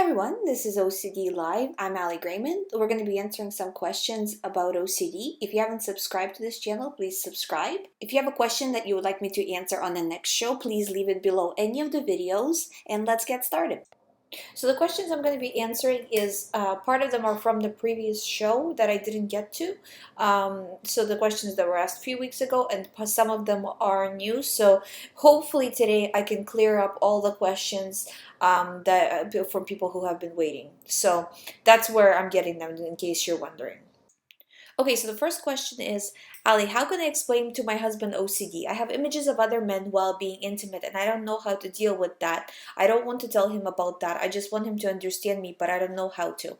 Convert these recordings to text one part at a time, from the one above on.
everyone, this is OCD Live. I'm Ali Grayman. We're going to be answering some questions about OCD. If you haven't subscribed to this channel, please subscribe. If you have a question that you would like me to answer on the next show, please leave it below any of the videos and let's get started. So the questions I'm going to be answering is part of them are from the previous show that I didn't get to. So the questions that were asked a few weeks ago, and some of them are new. So hopefully today I can clear up all the questions from people who have been waiting. So that's where I'm getting them, in case you're wondering. Okay, so the first question is, Ali, how can I explain to my husband OCD? I have images of other men while being intimate and I don't know how to deal with that. I don't want to tell him about that. I just want him to understand me, but I don't know how to.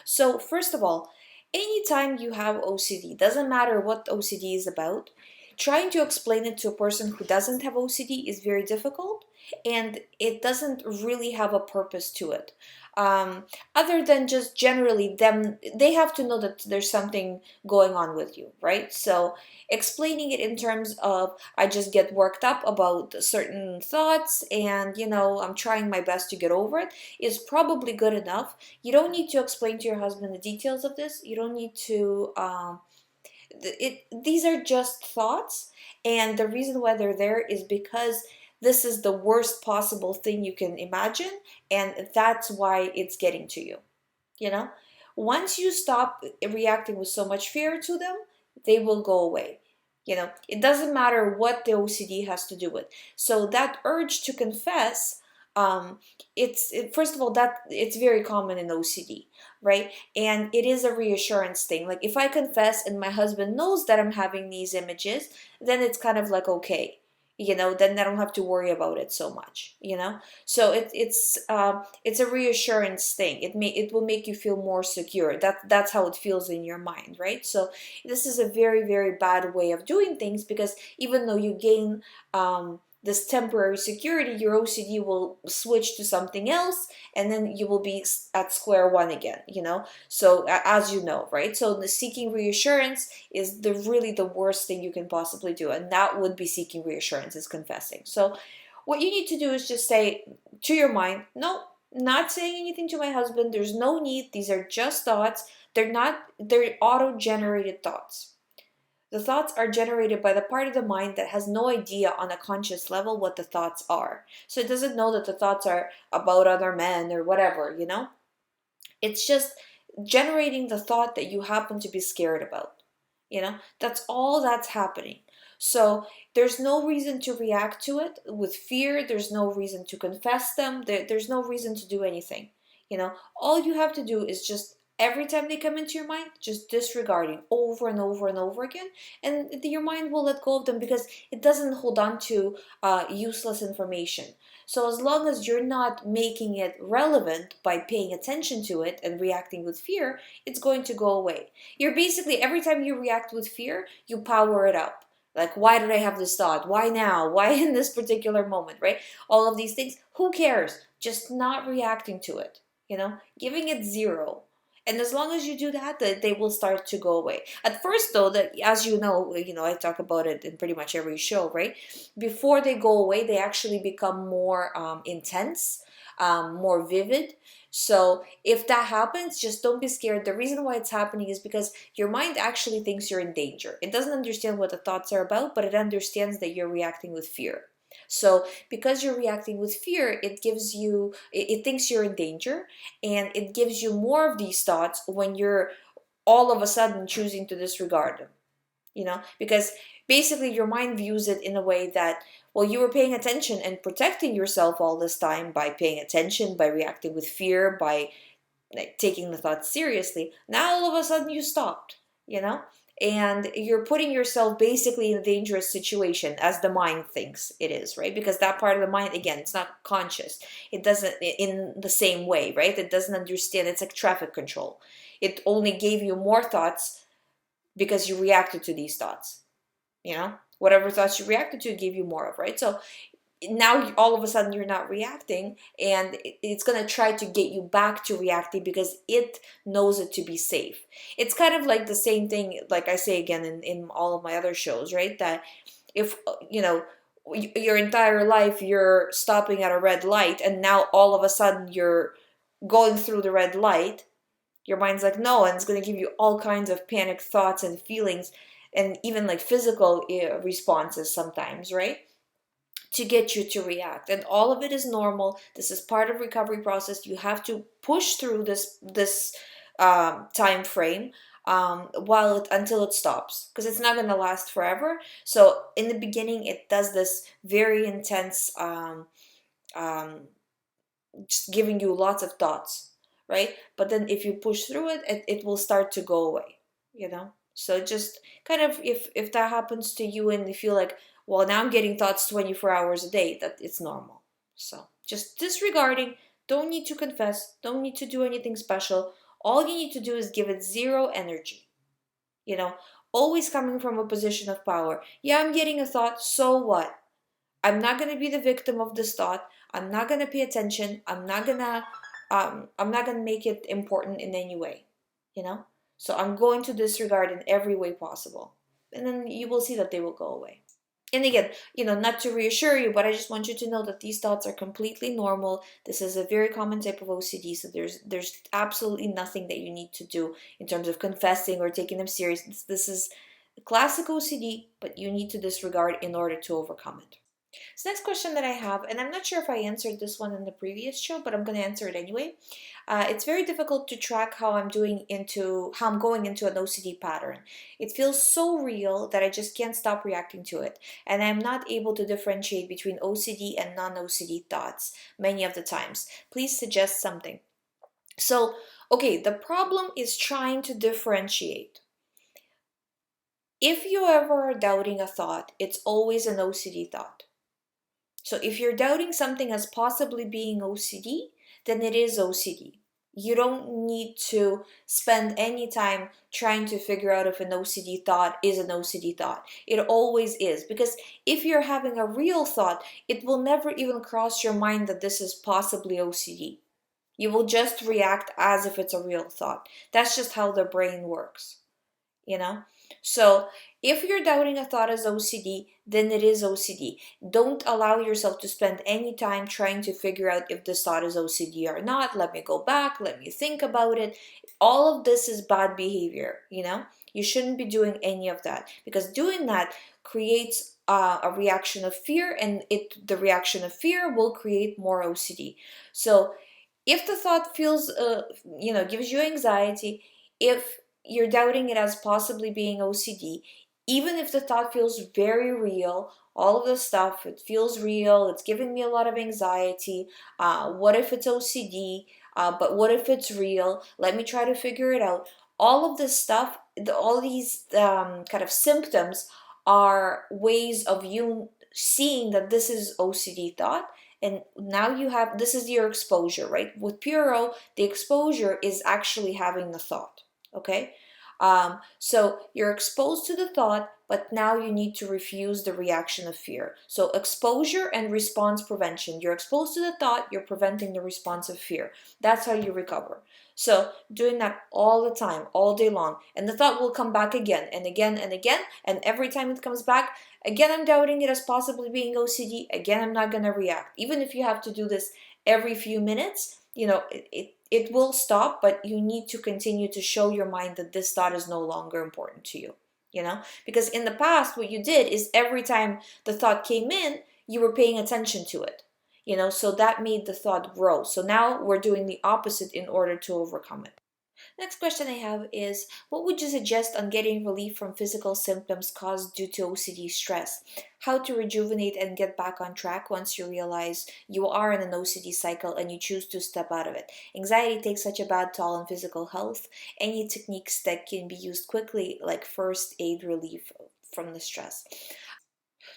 So first of all, anytime you have OCD, doesn't matter what OCD is about, trying to explain it to a person who doesn't have OCD is very difficult and it doesn't really have a purpose to it. Other than just generally they have to know that there's something going on with you, right? So explaining it in terms of I just get worked up about certain thoughts and I'm trying my best to get over it is probably good enough. You don't need to explain to your husband the details of this. You don't need to these are just thoughts, and the reason why they're there is because this is the worst possible thing you can imagine, and that's why it's getting to you. Once you stop reacting with so much fear to them, they will go away. It doesn't matter what the OCD has to do with. So that urge to confess, first of all, that it's very common in OCD, right? And it is a reassurance thing. Like if I confess and my husband knows that I'm having these images, then it's kind of like okay. Then I don't have to worry about it so much. So it's a reassurance thing. It will make you feel more secure. That's how it feels in your mind, right? So this is a very, very bad way of doing things, because even though you gain this temporary security, your OCD will switch to something else, and then you will be at square one again, So as you know, right? So the seeking reassurance is really the worst thing you can possibly do, and that would be seeking reassurance, is confessing. So what you need to do is just say to your mind, no, not saying anything to my husband. There's no need. These are just thoughts. They're auto-generated thoughts. The thoughts are generated by the part of the mind that has no idea on a conscious level what the thoughts are. So it doesn't know that the thoughts are about other men or whatever, It's just generating the thought that you happen to be scared about. That's all that's happening. So there's no reason to react to it with fear. There's no reason to confess them. There's no reason to do anything. All you have to do is just every time they come into your mind, just disregarding over and over and over again, and your mind will let go of them because it doesn't hold on to useless information. So as long as you're not making it relevant by paying attention to it and reacting with fear, it's going to go away. You're basically, every time you react with fear, you power it up. Like, why did I have this thought? Why now? Why in this particular moment, right? All of these things, who cares? Just not reacting to it, giving it zero. And as long as you do that, they will start to go away. At first, though, that as you know, I talk about it in pretty much every show, right? Before they go away, they actually become more intense, more vivid. So if that happens, just don't be scared. The reason why it's happening is because your mind actually thinks you're in danger. It doesn't understand what the thoughts are about, but it understands that you're reacting with fear. So because you're reacting with fear, it thinks you're in danger, and it gives you more of these thoughts when you're all of a sudden choosing to disregard them, because basically your mind views it in a way that, well, you were paying attention and protecting yourself all this time by paying attention, by reacting with fear, by taking the thoughts seriously. Now all of a sudden you stopped, and you're putting yourself basically in a dangerous situation, as the mind thinks it is, right? Because that part of the mind, again, it's not conscious. It doesn't, in the same way, right? It doesn't understand. It's like traffic control. It only gave you more thoughts because you reacted to these thoughts. Whatever thoughts you reacted to, it gave you more of, right? So now all of a sudden you're not reacting, and it's going to try to get you back to reacting because it knows it to be safe. It's kind of like the same thing, like I say again in all of my other shows, right? That if your entire life you're stopping at a red light, and now all of a sudden you're going through the red light, your mind's like, no, and it's going to give you all kinds of panic thoughts and feelings, and even like physical responses sometimes, right? To get you to react. And all of it is normal. This is part of recovery process. You have to push through this time frame, until it stops, because it's not going to last forever. So in the beginning, it does this very intense, um, just giving you lots of thoughts, right? But then if you push through it will start to go away, you know? So just kind of, if that happens to you and you feel like, well, now I'm getting thoughts 24 hours a day, that it's normal. So just disregarding, don't need to confess, don't need to do anything special. All you need to do is give it zero energy, you know? Always coming from a position of power. Yeah, I'm getting a thought, so what? I'm not going to be the victim of this thought. I'm not going to pay attention. I'm not going to make it important in any way, you know? So I'm going to disregard in every way possible. And then you will see that they will go away. And again, not to reassure you, but I just want you to know that these thoughts are completely normal. This is a very common type of OCD, so there's absolutely nothing that you need to do in terms of confessing or taking them serious. This is classic OCD, but you need to disregard in order to overcome it. So next question that I have, and I'm not sure if I answered this one in the previous show, but I'm going to answer it anyway. It's very difficult to track how I'm going into an OCD pattern. It feels so real that I just can't stop reacting to it, and I'm not able to differentiate between OCD and non-OCD thoughts many of the times. Please suggest something. So, okay, the problem is trying to differentiate. If you ever are doubting a thought, it's always an OCD thought. So if you're doubting something as possibly being OCD, then it is OCD. You don't need to spend any time trying to figure out if an OCD thought is an OCD thought. It always is. Because if you're having a real thought, it will never even cross your mind that this is possibly OCD. You will just react as if it's a real thought. That's just how the brain works, you know? So if you're doubting a thought as OCD, then it is OCD. Don't allow yourself to spend any time trying to figure out if this thought is OCD or not. Let me go back, let me think about it. All of this is bad behavior, you know? You shouldn't be doing any of that, because doing that creates a reaction of fear, and the reaction of fear will create more OCD. So if the thought feels, gives you anxiety, if you're doubting it as possibly being OCD, even if the thought feels very real, all of the stuff, it feels real, it's giving me a lot of anxiety, what if it's OCD, but what if it's real, let me try to figure it out. All of this stuff, all these kind of symptoms are ways of you seeing that this is OCD thought. And now this is your exposure, right? With Puro, the exposure is actually having the thought, okay? So you're exposed to the thought, but now you need to refuse the reaction of fear. So exposure and response prevention. You're exposed to the thought, you're preventing the response of fear. That's how you recover. So doing that all the time, all day long, and the thought will come back again and again and again, and every time it comes back, again I'm doubting it as possibly being OCD, again I'm not going to react. Even if you have to do this every few minutes, it will stop, but you need to continue to show your mind that this thought is no longer important to you, because in the past what you did is every time the thought came in, you were paying attention to it, so that made the thought grow. So now we're doing the opposite in order to overcome it. Next question I have is, what would you suggest on getting relief from physical symptoms caused due to OCD stress? How to rejuvenate and get back on track once you realize you are in an OCD cycle and you choose to step out of it. Anxiety takes such a bad toll on physical health. Any techniques that can be used quickly, like first aid relief from the stress?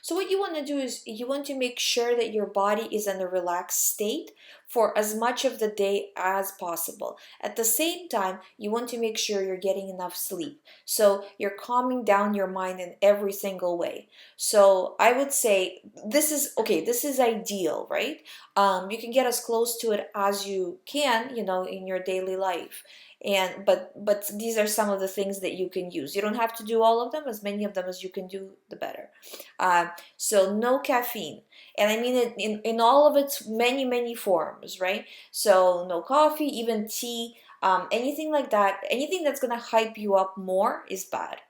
So what you want to do is you want to make sure that your body is in a relaxed state for as much of the day as possible. At the same time, you want to make sure you're getting enough sleep. So you're calming down your mind in every single way. So I would say this is ideal, right? You can get as close to it as you can, in your daily life. But these are some of the things that you can use. You don't have to do all of them. As many of them as you can do, the better. So no caffeine. And I mean it in all of its many, many forms, right? So no coffee, even tea, anything like that, anything that's gonna hype you up more is bad.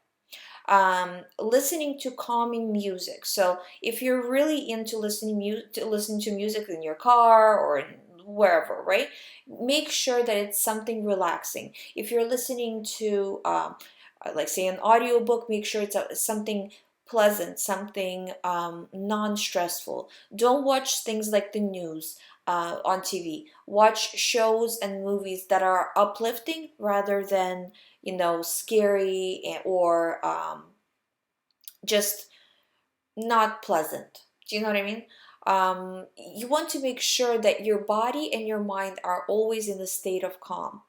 Listening to calming music. So if you're really into listening to music in your car or wherever, right? Make sure that it's something relaxing. If you're listening to, like say, an audiobook, make sure it's something pleasant, something non-stressful. Don't watch things like the news on TV. Watch shows and movies that are uplifting rather than, scary, or just not pleasant. Do you know what I mean? You want to make sure that your body and your mind are always in a state of calm.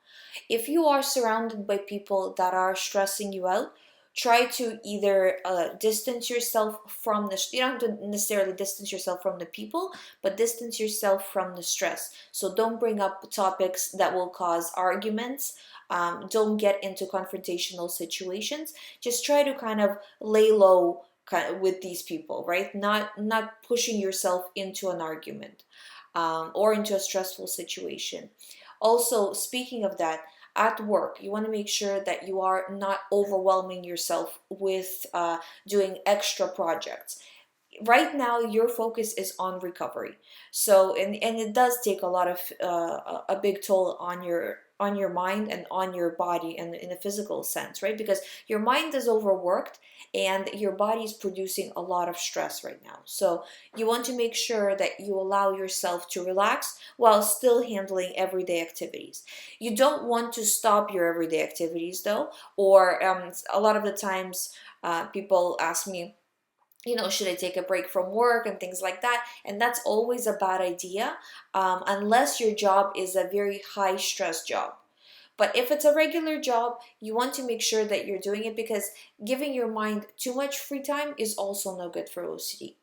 If you are surrounded by people that are stressing you out, try to either distance yourself from the, you don't have to necessarily distance yourself from the people, but distance yourself from the stress. So don't bring up topics that will cause arguments. Don't get into confrontational situations. Just try to kind of lay low kind of with these people, right? Not pushing yourself into an argument, or into a stressful situation. Also, speaking of that, at work, you want to make sure that you are not overwhelming yourself with doing extra projects. Right now, your focus is on recovery. So, and it does take a lot of a big toll on your mind and on your body, and in a physical sense, right? Because your mind is overworked and your body is producing a lot of stress right now. So you want to make sure that you allow yourself to relax while still handling everyday activities. You don't want to stop your everyday activities though, or a lot of the times people ask me, should I take a break from work and things like that? And that's always a bad idea, unless your job is a very high stress job. But if it's a regular job, you want to make sure that you're doing it, because giving your mind too much free time is also no good for OCD.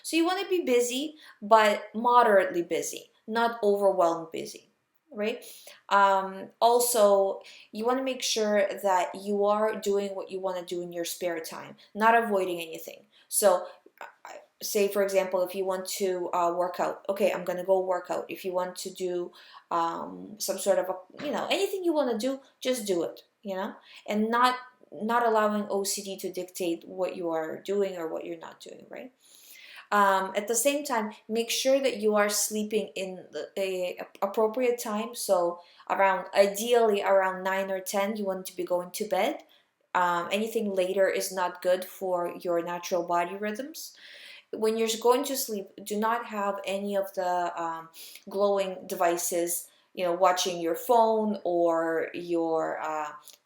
So you want to be busy, but moderately busy, not overwhelmed busy, right? Also, you want to make sure that you are doing what you want to do in your spare time, not avoiding anything. So, say for example, if you want to work out, okay, I'm gonna go work out. If you want to do some sort of anything you want to do, just do it. And not allowing OCD to dictate what you are doing or what you're not doing, right? At the same time, make sure that you are sleeping in a appropriate time. So ideally around 9 or 10, you want to be going to bed. Anything later is not good for your natural body rhythms. When you're going to sleep, do not have any of the glowing devices, watching your phone or your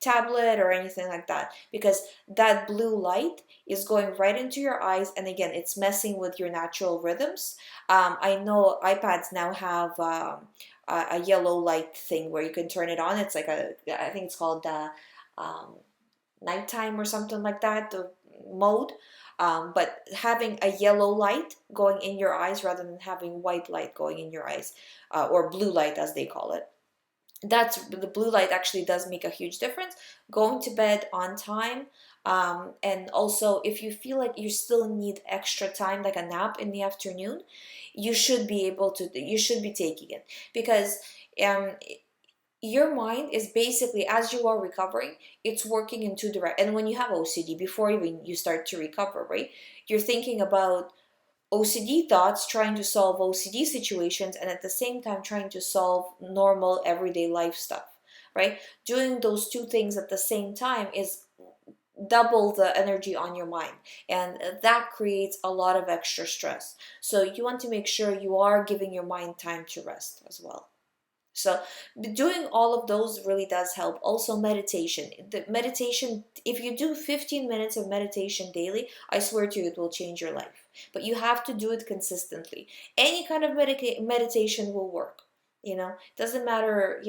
tablet or anything like that, because that blue light is going right into your eyes, and again, it's messing with your natural rhythms. I know iPads now have a yellow light thing where you can turn it on. It's like I think it's called um, nighttime or something like that, the mode. But having a yellow light going in your eyes rather than having white light going in your eyes, or blue light as they call it, that's the blue light actually does make a huge difference. Going to bed on time, and also if you feel like you still need extra time, like a nap in the afternoon, you should be taking it, because um, your mind is basically, as you are recovering, it's working in two direct. And when you have OCD, before even you start to recover, right, you're thinking about OCD thoughts, trying to solve OCD situations, and at the same time trying to solve normal everyday life stuff, right? Doing those two things at the same time is double the energy on your mind, and that creates a lot of extra stress. So you want to make sure you are giving your mind time to rest as well. So doing all of those really does help. Also, meditation. The meditation, if you do 15 minutes of meditation daily, I swear to you, it will change your life. But you have to do it consistently. Any kind of meditation will work. Doesn't matter,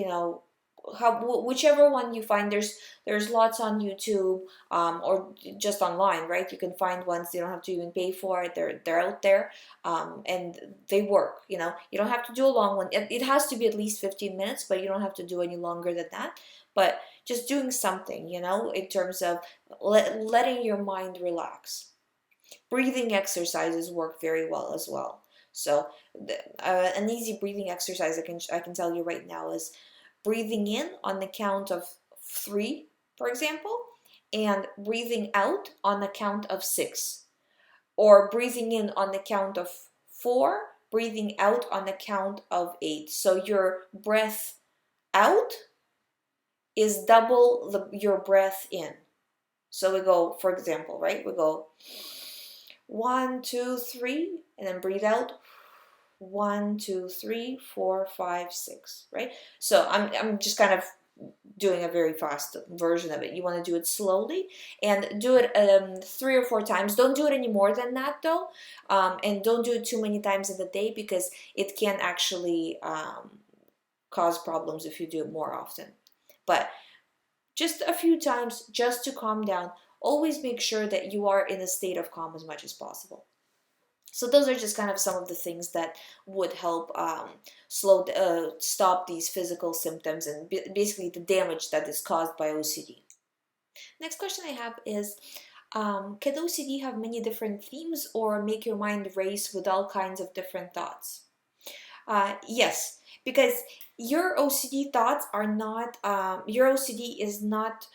whichever one you find. There's lots on YouTube, or just online, right? You can find ones, you don't have to even pay for it. They're out there, and they work. You don't have to do a long one. It has to be at least 15 minutes, but you don't have to do any longer than that. But just doing something, in terms of letting your mind relax. Breathing exercises work very well as well. So an easy breathing exercise I can tell you right now is breathing in on the count of 3, for example, and breathing out on the count of 6, or breathing in on the count of 4, breathing out on the count of 8. So your breath out is double your breath in. So we go, for example, right? We go 1, 2, 3, and then breathe out 1, 2, 3, 4, 5, 6, right? So I'm just kind of doing a very fast version of it. You want to do it slowly and do it 3 or 4 times. Don't do it any more than that though, and don't do it too many times in the day, because it can actually cause problems if you do it more often. But just a few times, just to calm down. Always make sure that you are in a state of calm as much as possible. So those are just kind of some of the things that would help stop these physical symptoms and basically the damage that is caused by OCD. Next question I have is, can OCD have many different themes or make your mind race with all kinds of different thoughts? Yes, because your OCD thoughts are not, your OCD is not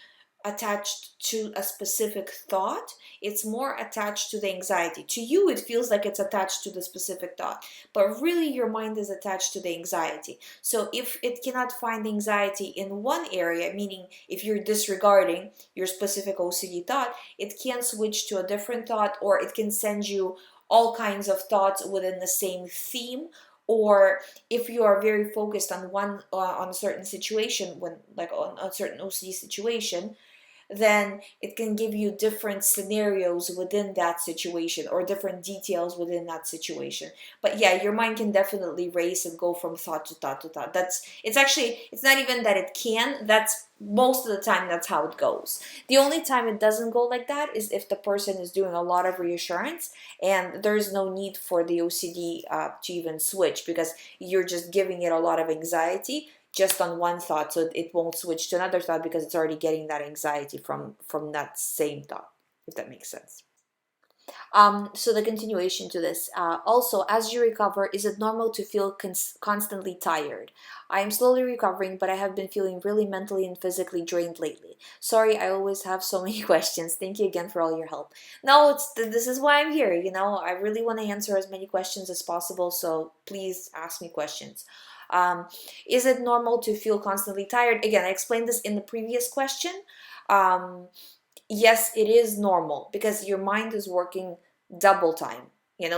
attached to a specific thought. It's more attached to the anxiety. To you, it feels like it's attached to the specific thought, but really your mind is attached to the anxiety. So if it cannot find anxiety in one area, meaning if you're disregarding your specific OCD thought, it can switch to a different thought, or it can send you all kinds of thoughts within the same theme. Or if you are very focused on one on a certain situation, when like on a certain OCD situation, then it can give you different scenarios within that situation or different details within that situation. But yeah, your mind can definitely race and go from thought to thought to thought. It's not even that it can, that's most of the time that's how it goes. The only time it doesn't go like that is if the person is doing a lot of reassurance and there's no need for the OCD to even switch, because you're just giving it a lot of anxiety just on one thought, so it won't switch to another thought because it's already getting that anxiety from that same thought, if that makes sense. So the continuation to this, also, as you recover, is it normal to feel constantly tired? I am slowly recovering, but I have been feeling really mentally and physically drained lately. Sorry, I always have so many questions. Thank you again for all your help. No, this is why I'm here. I really want to answer as many questions as possible, so please ask me questions. Is it normal to feel constantly tired? Again, I explained this in the previous question. Yes, it is normal because your mind is working double time.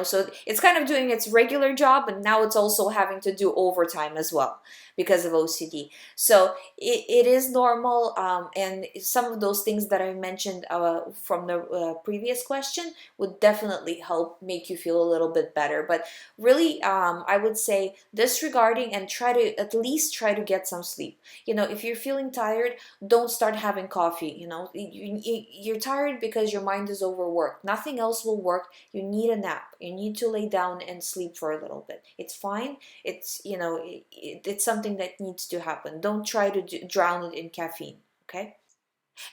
So it's kind of doing its regular job, and now it's also having to do overtime as well because of OCD. So it is normal, and some of those things that I mentioned from the previous question would definitely help make you feel a little bit better. But really, I would say disregarding and at least try to get some sleep. If you're feeling tired, don't start having coffee. You're tired because your mind is overworked. Nothing else will work. You need a nap. You need to lay down and sleep for a little bit. It's fine. It's something that needs to happen. Don't try to drown it in caffeine. Okay.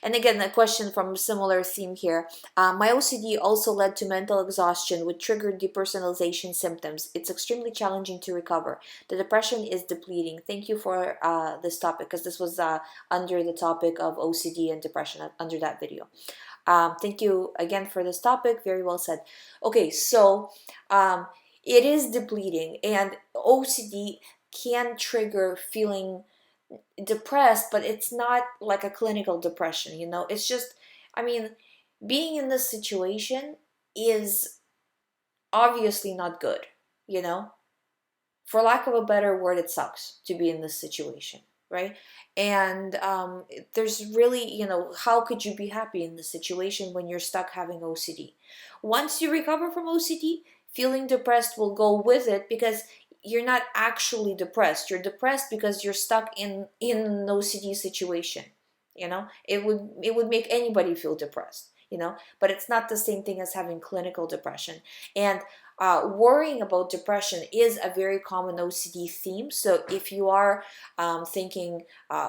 And again, a question from a similar theme here. My OCD also led to mental exhaustion, which triggered depersonalization symptoms. It's extremely challenging to recover. The depression is depleting. Thank you for this topic, because this was under the topic of OCD and depression under that video. Thank you again for this topic. Very well said. Okay, so it is depleting, and OCD can trigger feeling depressed, but it's not like a clinical depression. It's just, being in this situation is obviously not good. For lack of a better word, it sucks to be in this situation, right? And there's really, how could you be happy in this situation when you're stuck having OCD? Once you recover from OCD, feeling depressed will go with it, because you're not actually depressed. You're depressed because you're stuck in an OCD situation. It would make anybody feel depressed. But it's not the same thing as having clinical depression. And Worrying about depression is a very common OCD theme. So if you are thinking,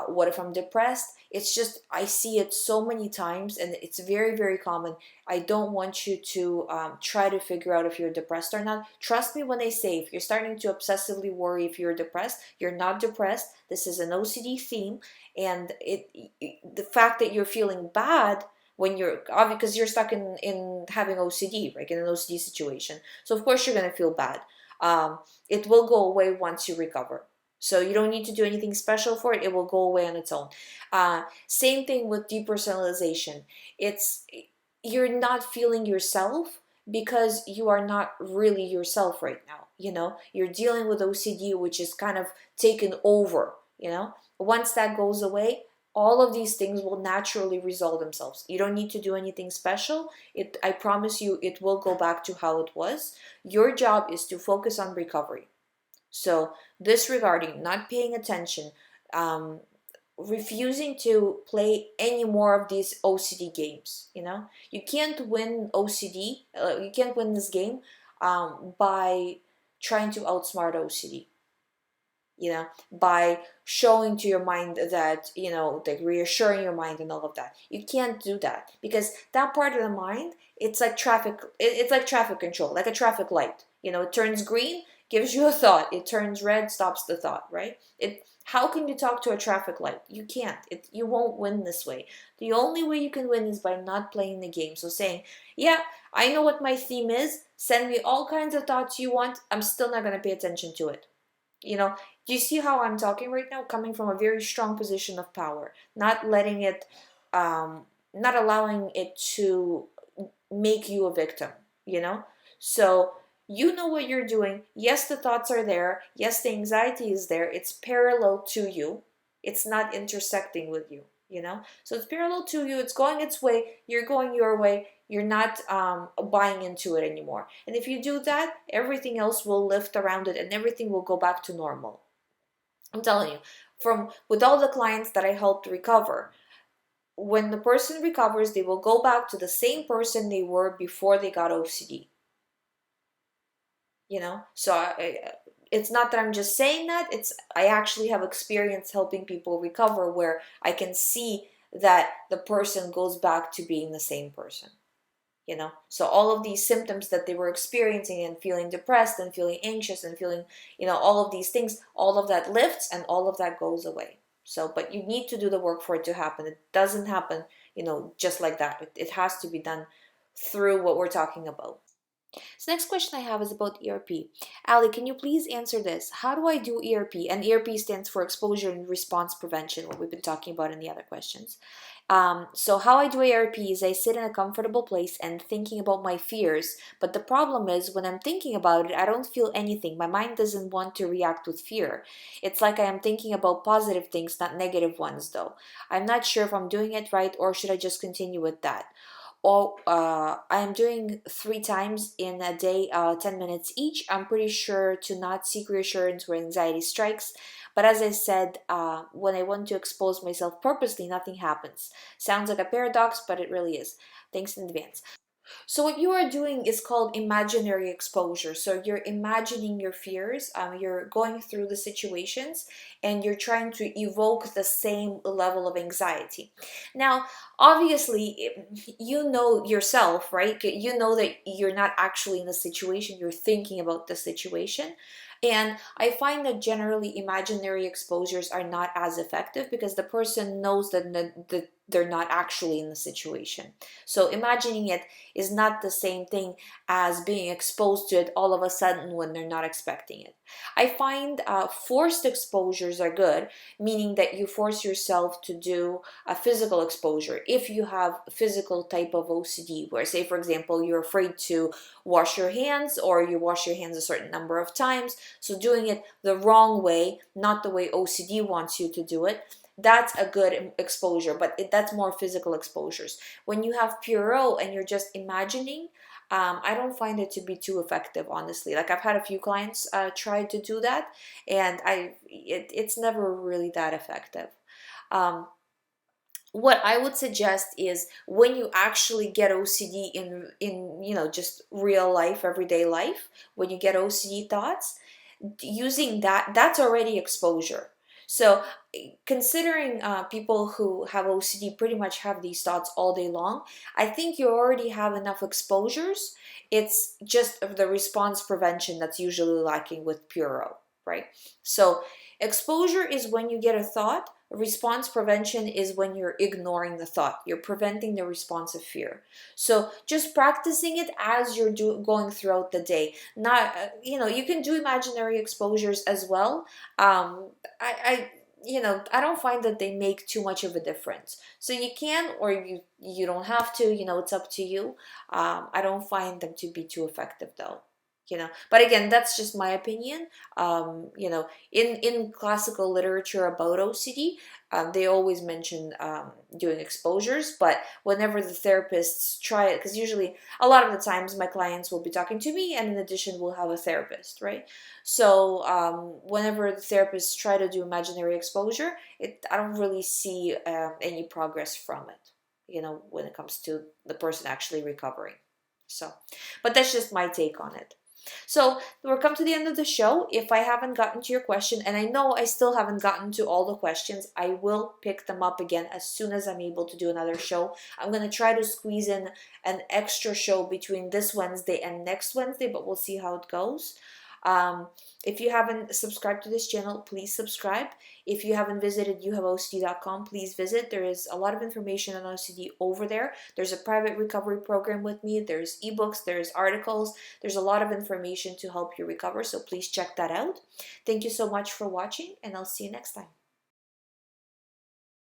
what if I'm depressed? It's just, I see it so many times and it's very, very common. I don't want you to try to figure out if you're depressed or not. Trust me when I say, if you're starting to obsessively worry if you're depressed, you're not depressed. This is an OCD theme. And the fact that you're feeling bad when you're, because you're stuck in having OCD, right, in an OCD situation. So of course you're going to feel bad. It will go away once you recover. So you don't need to do anything special for it. It will go away on its own. Same thing with depersonalization. It's, you're not feeling yourself because you are not really yourself right now. You're dealing with OCD, which is kind of taken over. Once that goes away, all of these things will naturally resolve themselves. You don't need to do anything special. I promise you, it will go back to how it was. Your job is to focus on recovery. So disregarding, not paying attention, refusing to play any more of these OCD games. You can't win OCD. You can't win this game by trying to outsmart OCD. By showing to your mind that, like reassuring your mind and all of that. You can't do that, because that part of the mind, it's like traffic. It's like traffic control, like a traffic light. It turns green, gives you a thought. It turns red, stops the thought, right? How can you talk to a traffic light? You can't. You won't win this way. The only way you can win is by not playing the game. So saying, yeah, I know what my theme is. Send me all kinds of thoughts you want. I'm still not going to pay attention to it. Do you see how I'm talking right now? Coming from a very strong position of power, not letting it, not allowing it to make you a victim, So you know what you're doing. Yes, the thoughts are there. Yes, the anxiety is there. It's parallel to you. It's not intersecting with you, So it's parallel to you. It's going its way. You're going your way. You're not buying into it anymore. And if you do that, everything else will lift around it and everything will go back to normal. I'm telling you, with all the clients that I helped recover, when the person recovers, they will go back to the same person they were before they got OCD. So it's not that I'm just saying that. I actually have experience helping people recover where I can see that the person goes back to being the same person. So all of these symptoms that they were experiencing and feeling depressed and feeling anxious and feeling, all of these things, all of that lifts and all of that goes away. So, but you need to do the work for it to happen. It doesn't happen, just like that. It has to be done through what we're talking about. So next question I have is about ERP. Ali, can you please answer this? How do I do ERP? And ERP stands for Exposure and Response Prevention, what we've been talking about in the other questions. So how I do ERP is I sit in a comfortable place and thinking about my fears. But the problem is when I'm thinking about it, I don't feel anything. My mind doesn't want to react with fear. It's like I am thinking about positive things, not negative ones though. I'm not sure if I'm doing it right or should I just continue with that. Or I am doing 3 times in a day, 10 minutes each. I'm pretty sure to not seek reassurance where anxiety strikes. But as I said, when I want to expose myself purposely, nothing happens. Sounds like a paradox, but it really is. Thanks in advance. So what you are doing is called imaginary exposure. So you're imagining your fears, you're going through the situations, and you're trying to evoke the same level of anxiety. Now, obviously, you know yourself, right? You know that you're not actually in the situation, you're thinking about the situation. And I find that generally imaginary exposures are not as effective because the person knows that they're not actually in the situation. So imagining it is not the same thing as being exposed to it all of a sudden when they're not expecting it. I find forced exposures are good, meaning that you force yourself to do a physical exposure. If you have physical type of OCD, where say for example, you're afraid to wash your hands or you wash your hands a certain number of times, so doing it the wrong way, not the way OCD wants you to do it, that's a good exposure, but that's more physical exposures. When you have Puro and you're just imagining, I don't find it to be too effective, honestly. Like I've had a few clients try to do that, and it's never really that effective. what I would suggest is when you actually get OCD in just real life, everyday life, when you get OCD thoughts, using that's already exposure. So considering people who have OCD pretty much have these thoughts all day long, I think you already have enough exposures. It's just the response prevention that's usually lacking with Puro, right? So exposure is when you get a thought. Response prevention is when you're ignoring the thought. You're preventing the response of fear. So just practicing it as you're going throughout the day. Not, you can do imaginary exposures as well. I don't find that they make too much of a difference. So you can, or you don't have to. It's up to you. I don't find them to be too effective though. But again, that's just my opinion. In classical literature about OCD, they always mention doing exposures, but whenever the therapists try it, because usually a lot of the times my clients will be talking to me, and in addition we'll have a therapist, right? So whenever the therapists try to do imaginary exposure, I don't really see any progress from it, when it comes to the person actually recovering. So, but that's just my take on it. So we're come to the end of the show. If I haven't gotten to your question, and I know I still haven't gotten to all the questions, I will pick them up again as soon as I'm able to do another show. I'm going to try to squeeze in an extra show between this Wednesday and next Wednesday, but we'll see how it goes. If you haven't subscribed to this channel, please subscribe. If you haven't visited youhaveocd.com, please visit. There is a lot of information on OCD over there. There's a private recovery program with me. There's ebooks, there's articles, there's a lot of information to help you recover. So please check that out. Thank you so much for watching, and I'll see you next time.